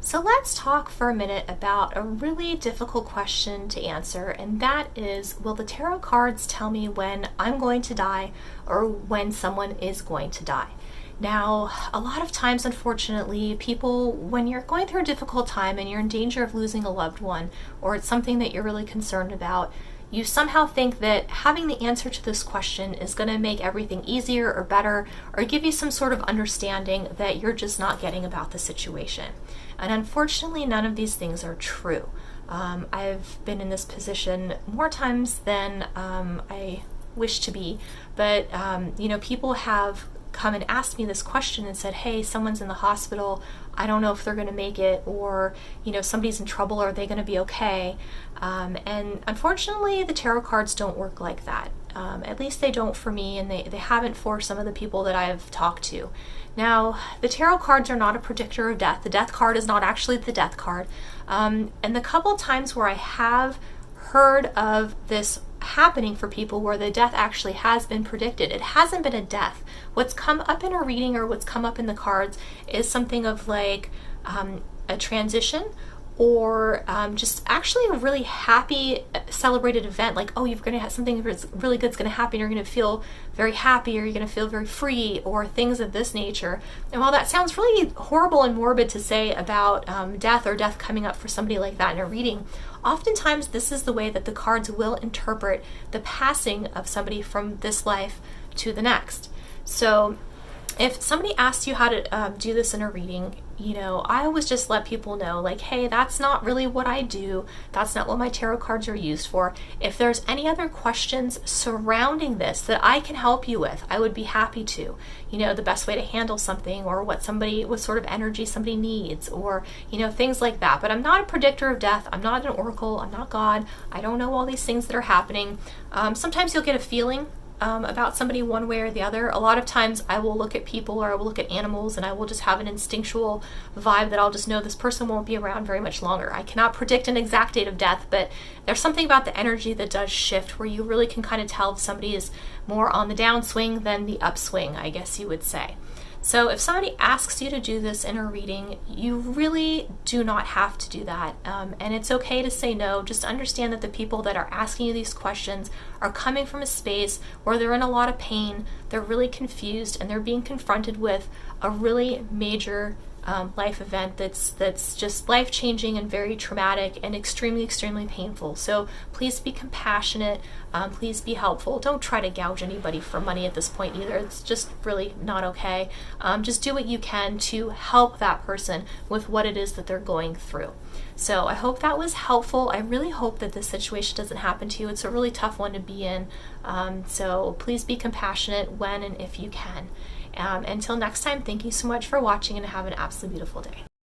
So let's talk for a minute about a really difficult question to answer, and that is, will the tarot cards tell me when I'm going to die or when someone is going to die? Now, a lot of times, unfortunately, people, when you're going through a difficult time and you're in danger of losing a loved one, or it's something that you're really concerned about, you somehow think that having the answer to this question is going to make everything easier or better, or give you some sort of understanding that you're just not getting about the situation. And unfortunately, none of these things are true. I've been in this position more times than I wish to be, but people have come and asked me this question and said, hey, someone's in the hospital, I don't know if they're going to make it, or somebody's in trouble, are they going to be okay? And unfortunately, the tarot cards don't work like that. At least they don't for me, and they haven't for some of the people that I've talked to. Now, the tarot cards are not a predictor of death. The death card is not actually the death card. And the couple times where I have heard of this happening for people where the death actually has been predicted, it hasn't been a death. What's come up in a reading or what's come up in the cards is something of like a transition, or just actually a really happy celebrated event, like, oh, you're going to have something really good's going to happen, you're going to feel very happy, or you're going to feel very free, or things of this nature. And while that sounds really horrible and morbid to say about death or death coming up for somebody like that in a reading, oftentimes this is the way that the cards will interpret the passing of somebody from this life to the next. So if somebody asks you how to do this in a reading, I always just let people know, like, hey, that's not really what I do. That's not what my tarot cards are used for. If there's any other questions surrounding this that I can help you with, I would be happy to. The best way to handle something, or what sort of energy somebody needs, or, things like that. But I'm not a predictor of death. I'm not an oracle. I'm not God. I don't know all these things that are happening. Sometimes you'll get a feeling about somebody one way or the other. A lot of times I will look at people, or I will look at animals, and I will just have an instinctual vibe that I'll just know this person won't be around very much longer. I cannot predict an exact date of death, but there's something about the energy that does shift, where you really can kind of tell if somebody is more on the downswing than the upswing, I guess you would say. So if somebody asks you to do this in a reading, you really do not have to do that. And it's okay to say no. Just understand that the people that are asking you these questions are coming from a space where they're in a lot of pain, they're really confused, and they're being confronted with a really major life event that's just life-changing and very traumatic and extremely painful. So please be compassionate, please be helpful. Don't try to gouge anybody for money at this point either. It's just really not okay. Just do what you can to help that person with what it is that they're going through. So I hope that was helpful. I really hope that this situation doesn't happen to you. It's a really tough one to be in. So please be compassionate when and if you can. Until next time, thank you so much for watching, and have an absolutely beautiful day.